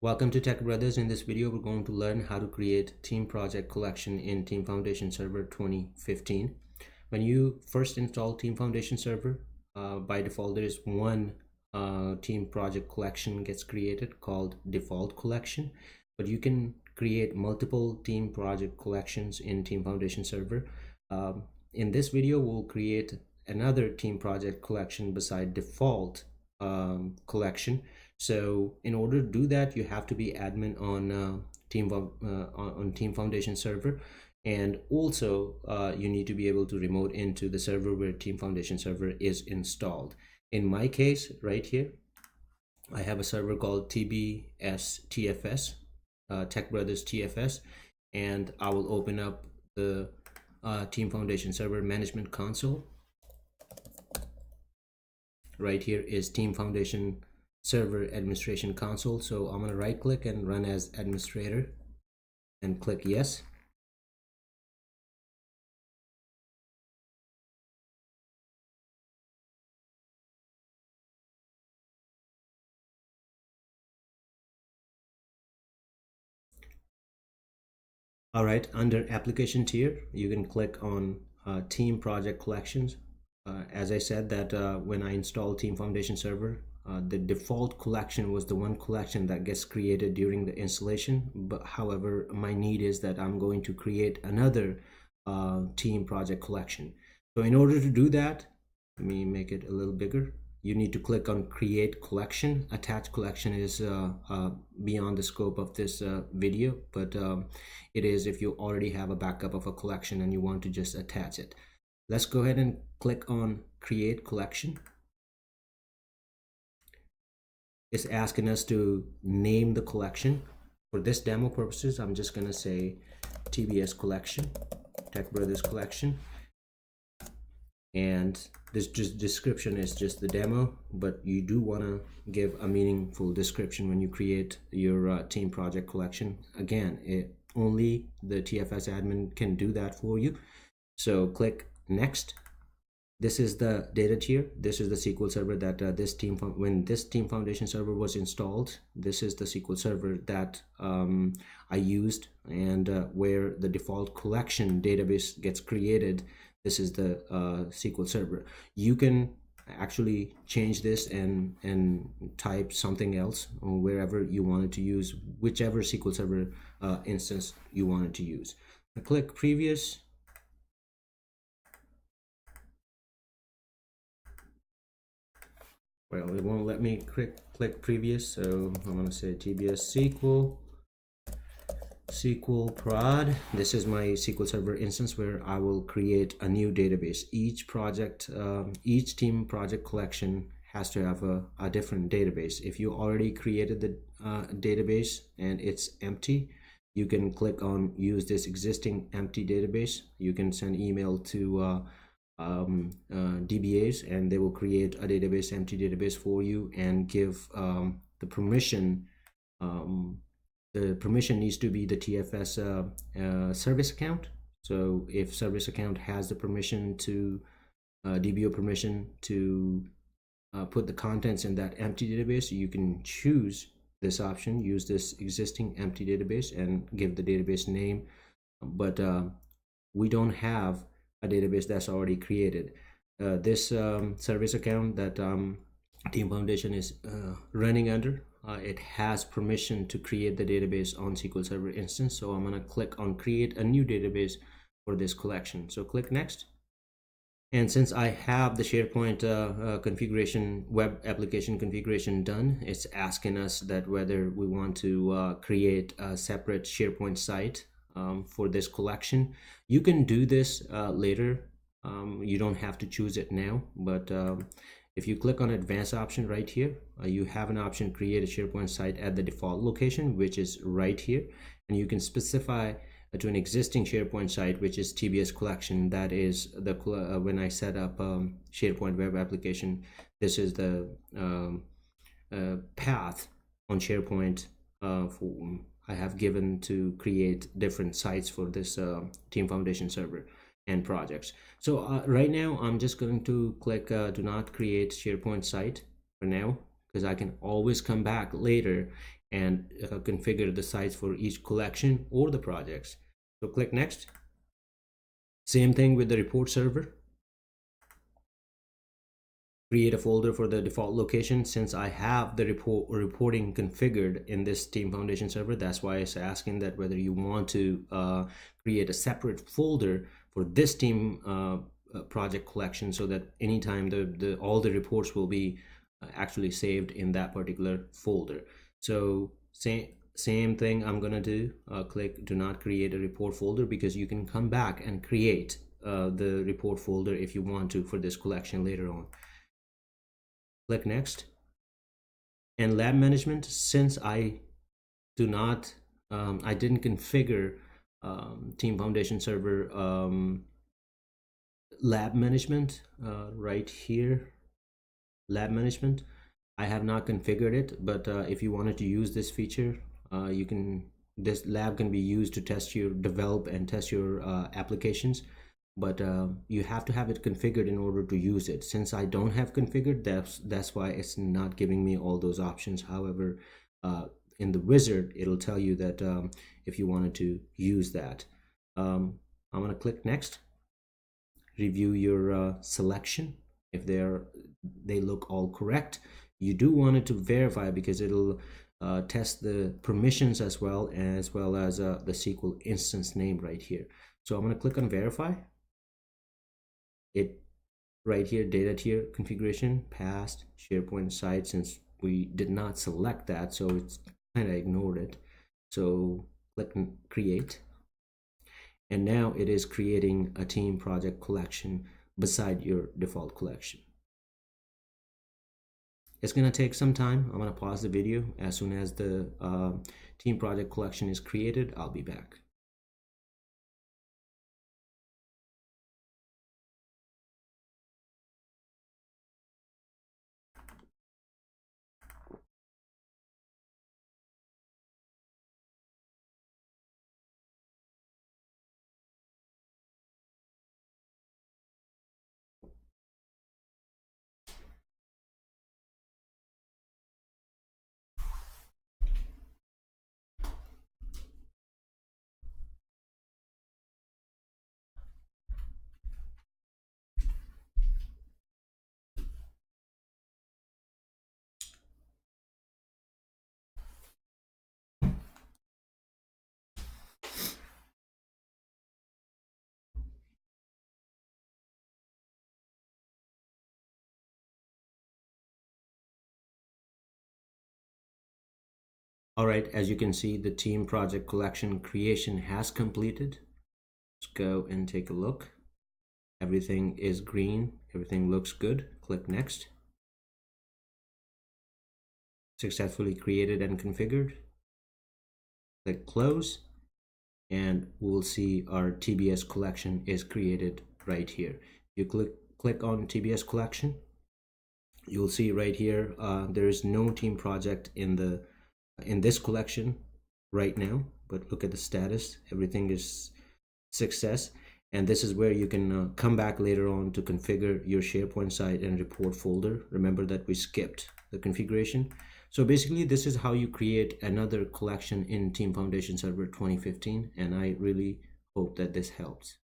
Welcome to Tech Brothers. In this video, we're going to learn how to create team project collection in Team Foundation Server 2015. When you first install Team Foundation Server, by default, there is one team project collection gets created called default collection, but you can create multiple team project collections in Team Foundation Server. In this video, we'll create another team project collection beside default collection. So in order to do that, you have to be admin on Team Foundation Server, and also you need to be able to remote into the server where Team Foundation Server is installed. In my case, right here, I have a server called TFS, Tech Brothers TFS, and I will open up the Team Foundation Server Management Console. Right here is Team Foundation Server Administration Console. So I'm going to right click and run as administrator and click yes. All right, under application tier, you can click on team project collections. As I said that when I installed Team Foundation Server, the default collection was the one collection that gets created during the installation. But however, my need is that I'm going to create another team project collection. So in order to do that, let me make it a little bigger. You need to click on create collection. Attach collection is beyond the scope of this video, but it is if you already have a backup of a collection and you want to just attach it. Let's go ahead and click on create collection. It's asking us to name the collection. For this demo purposes, I'm just going to say TBS collection, Tech Brothers collection. And this description is just the demo, but you do want to give a meaningful description when you create your team project collection. Again, only the TFS admin can do that for you. So click next. This is the data tier. This is the SQL Server that when this Team Foundation Server was installed, this is the SQL Server that I used, and where the default collection database gets created. This is the SQL Server. You can actually change this and type something else wherever you wanted to use, whichever SQL Server instance you wanted to use. I click previous. Well, it won't let me click previous, so I'm going to say TBS SQL prod. This is my SQL Server instance where I will create a new database. Each project, each team project collection has to have a different database. If you already created the database and it's empty, you can click on use this existing empty database. You can send email to DBAs, and they will create a database, empty database for you, and give the permission. The permission needs to be the TFS service account. So if service account has the permission to DBO permission to put the contents in that empty database, you can choose this option, use this existing empty database and give the database name. But we don't have a database that's already created. This service account that Team Foundation is running under, it has permission to create the database on SQL Server instance. So I'm going to click on create a new database for this collection. So click next. And since I have the SharePoint configuration, web application configuration done, it's asking us that whether we want to create a separate SharePoint site for this collection. You can do this later. You don't have to choose it now, but if you click on advanced option right here, you have an option create a SharePoint site at the default location, which is right here, and you can specify to an existing SharePoint site, which is TBS collection. That is the when I set up SharePoint web application, this is the path on SharePoint I have given to create different sites for this Team Foundation Server and projects. So right now I'm just going to click do not create SharePoint site for now, because I can always come back later and configure the sites for each collection or the projects. So click next. Same thing with the report server. Create a folder for the default location. Since I have the reporting configured in this Team Foundation server, that's why it's asking that whether you want to create a separate folder for this team project collection, so that anytime all the reports will be actually saved in that particular folder. So same thing I'm gonna do. Click do not create a report folder, because you can come back and create the report folder if you want to for this collection later on. Click next. And lab management, since I didn't configure Team Foundation server lab management right here, lab management, I have not configured it, but if you wanted to use this feature, this lab can be used to develop and test your applications, but you have to have it configured in order to use it. Since I don't have configured, that's why it's not giving me all those options. However, in the wizard, it'll tell you that if you wanted to use that. I'm going to click next. Review your selection. If they look all correct, you do want it to verify, because it'll test the permissions as well as the SQL instance name right here. So I'm going to click on verify. It right here, data tier configuration, past SharePoint site, since we did not select that, so it's kind of ignored it. So click create, and now it is creating a team project collection beside your default collection. It's going to take some time. I'm going to pause the video. As soon as the team project collection is created, I'll be back. All right, as you can see, the team project collection creation has completed. Let's go and take a look. Everything is green. Everything looks good. Click next. Successfully created and configured. Click close, and we'll see our TBS collection is created right here. You click on TBS collection. You'll see right here there is no team project in this collection right now, but look at the status. Everything is success, and this is where you can come back later on to configure your SharePoint site and report folder. Remember that we skipped the configuration. So basically, this is how you create another collection in Team Foundation Server 2015, and I really hope that this helps.